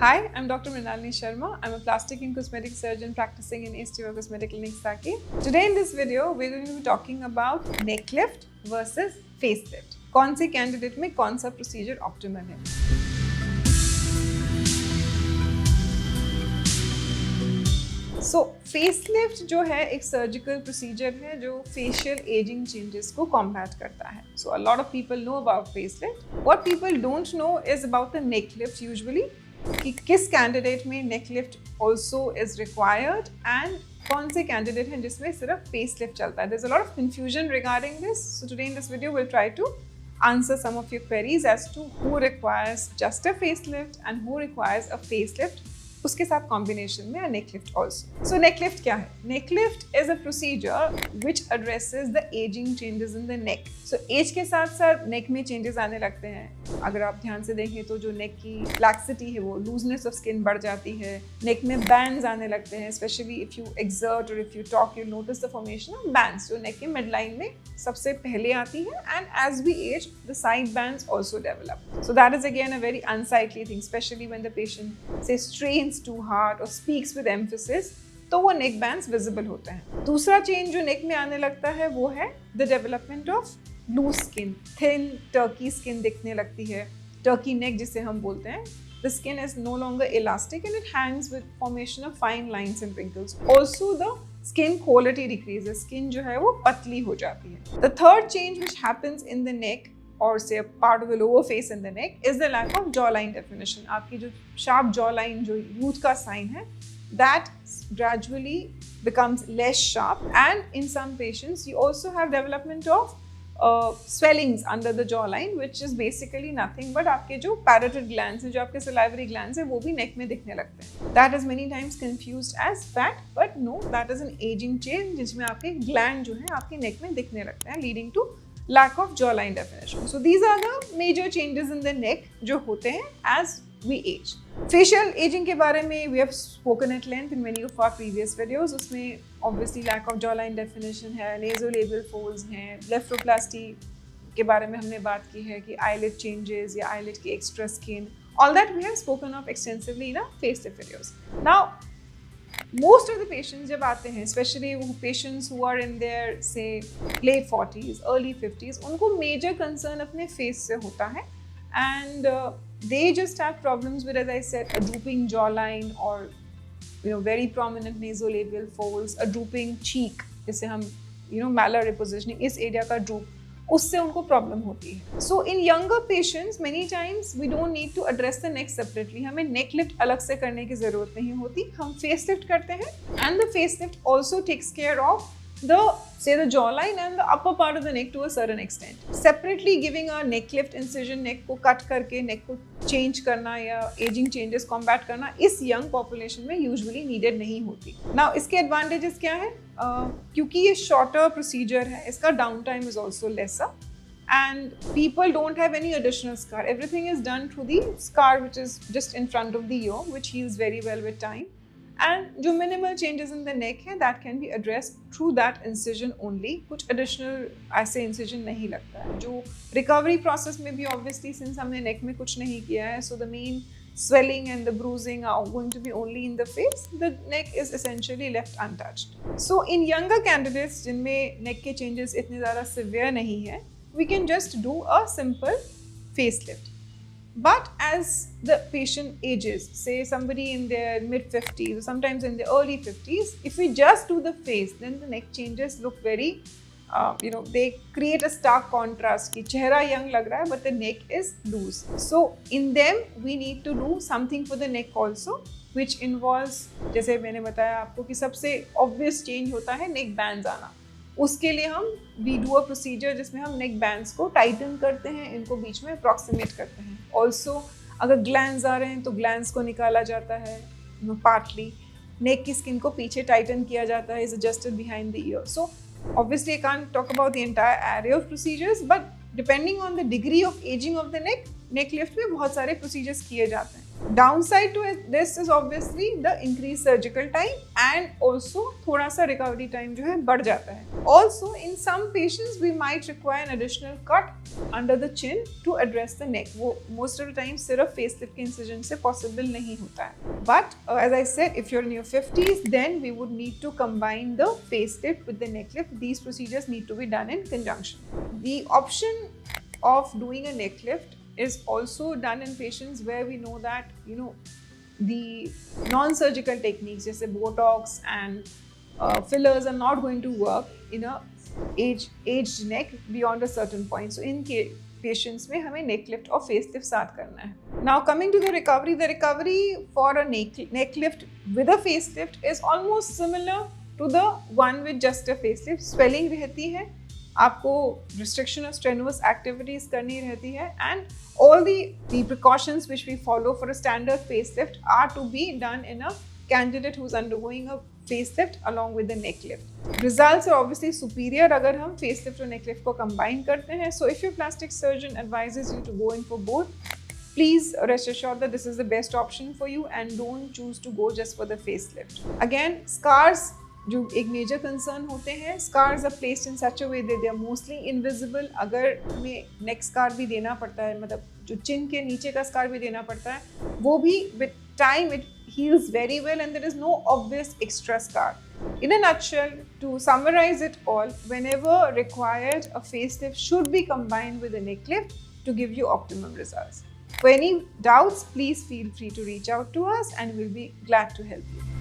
Hi, I'm Dr. Mrinalini Sharma. I'm a plastic and cosmetic surgeon practicing in East River Cosmetic Clinic, Saki. Today in this video, we're going to be talking about neck lift versus facelift. कौन से candidate में कौन सा procedure optimal है? So, facelift जो है एक surgical procedure है जो फेशियल एजिंग चेंजेस को कॉम्बैट करता है. So, a lot of people know about facelift. What people don't know is about the neck lift usually. कि किस कैंडिडेट में neck lift also is required and कौन से कैंडिडेट हैं जिसमें सिर्फ फेस लिफ्ट चलता है. There is a lot of confusion regarding this. So today in this video will try to answer some of your queries as to who requires just a facelift and who requires a facelift. उसके साथ combination में neck lift also. So neck lift क्या है? Neck lift is a procedure which addresses the ageing changes in the neck. So age के साथ साथ नेक में changes आने लगते हैं. अगर आप ध्यान से देखें तो जो नेक की लैक्सिटी है वो लूजनेस ऑफ स्किन बढ़ जाती है. नेक में बैंड्स आने लगते हैं. स्पेशली इफ यू एक्सर्ट और if you talk you notice the formation of bands जो नेक के मिड लाइन में सबसे पहले आती है. And as we age the side bands also develop. So that is again a very unsightly thing, specially when the patient से strain too hard or speaks with emphasis, तो वो नेक बैंड्स विजिबल होते हैं. दूसरा चेंज जो नेक में आने लगता है वो है the development of loose skin. Thin turkey skin दिखने लगती है. टर्की नेक जिसे हम बोलते हैं. The skin is no longer elastic and it hangs with formation of fine lines and wrinkles. Also the skin quality decreases. Skin जो है वो पतली हो जाती है. The third change which happens in the neck or say a part of the lower face in the neck is the lack of jawline definition. आपकी जो sharp jawline जो youth का sign है, that gradually becomes less sharp, and in some patients you also have development of swellings under the jawline, which is basically nothing but आपके जो parotid glands हैं, जो आपके salivary glands हैं, वो भी neck में दिखने लगते हैं. That is many times confused as fat, but no, that is an aging change जिसमें आपके gland जो है आपके neck में दिखने लगते हैं, leading to lack of jawline definition. So these are the major changes in the neck जो होते हैं as we age. Facial aging के बारे में we have spoken at length in many of our previous videos. उसमें obviously lack of jawline definition है, nasolabial folds हैं, blepharoplasty के बारे में हमने बात की है कि eyelid changes या eyelid की extra skin. All that we have spoken of extensively in our facelift videos. Now, most of the patients जब आते हैं, especially patients who are in their say late 40s, early 50s, उनको major concern अपने face से होता है and they just have problems with, as I said, a drooping jawline or very prominent nasolabial folds, a drooping cheek जिसे हम malar repositioning, इस area का droop, उससे उनको प्रॉब्लम होती है. So in younger patients many times we don't need to address the neck separately. हमें neck lift अलग से करने की जरूरत नहीं होती. हम फेस लिफ्ट करते हैं and the face lift also takes care of the jawline and the upper part of the neck to a certain extent. Separately giving a neck lift incision, neck को कट करके neck को change करना या aging changes combat करना इस young population में usually needed नहीं होती. Now इसके advantages क्या है? क्योंकि ये shorter procedure है, इसका down time is also lesser and people don't have any additional scar. Everything is done through the scar which is just in front of the ear, which heals very well with time. And जो minimal changes in the neck है that can be addressed through that incision only. कुछ additional ऐसे incision नहीं लगता है. जो recovery process में भी obviously since हमने neck में कुछ नहीं किया है, so the main swelling and the bruising are going to be only in the face. The neck is essentially left untouched. So in younger candidates जिनमें neck के changes इतने ज़्यादा severe नहीं है, we can just do a simple facelift. But as the patient ages, say somebody in their mid-50s or sometimes in their early 50s, if we just do the face, then the neck changes look very, they create a stark contrast कि चेहरा young लग रहा है but the neck is loose. So in them we need to do something for the neck also, which involves, जैसे मैंने बताया आपको कि सबसे obvious change होता है neck bands आना. उसके लिए हम वी डू अ प्रोसीजर जिसमें हम नेक बैंड्स को टाइटन करते हैं, इनको बीच में अप्रॉक्सीमेट करते हैं. ऑल्सो अगर ग्लैंड्स आ रहे हैं तो ग्लैंड्स को निकाला जाता है पार्टली. नेक की स्किन को पीछे टाइटन किया जाता है, is adjusted behind the year. So obviously I can't talk about the entire array of procedures, but depending on the degree of ageing of the neck lift में बहुत सारे प्रोसीजर्स किए जाते हैं. Downside to this is obviously the increased surgical time and also थोड़ा सा recovery time जो है बढ़ जाता है. Also in some patients we might require an additional cut under the chin to address the neck. वो most of the time सिर्फ facelift के incision से possible नहीं होता है. But as I said, if you're in your 50s, then we would need to combine the facelift with the neck lift. These procedures need to be done in conjunction. The option of doing a neck lift is also done in patients where we know that the non-surgical techniques जैसे Botox and fillers are not going to work in a aged neck beyond a certain point. So in patients में हमें neck lift और face lift साथ करना है. Now coming to the recovery for a neck lift with a face lift is almost similar to the one with just a face lift. Swelling रहती है, आपको restriction of strenuous activities करनी रहती है, and all the precautions which we follow for a standard facelift are to be done in a candidate who's undergoing a facelift along with the neck lift. Results are obviously superior अगर हम facelift और neck lift को combine करते हैं. So if your plastic surgeon advises you to go in for both, please rest assured that this is the best option for you and don't choose to go just for the facelift. Again, scars जो एक major concern होते हैं. Scars are placed in such a way that they are mostly invisible. अगर हमें नेक scar भी देना पड़ता है, मतलब जो चिन के नीचे का स्कार भी देना पड़ता है, वो भी with time it heals very well and there is no obvious extra scar. In a nutshell, to summarize it all, whenever required, a facelift should be combined with a neck lift to give you optimum results. For any doubts, please feel free to reach out to us and we'll be glad to help you.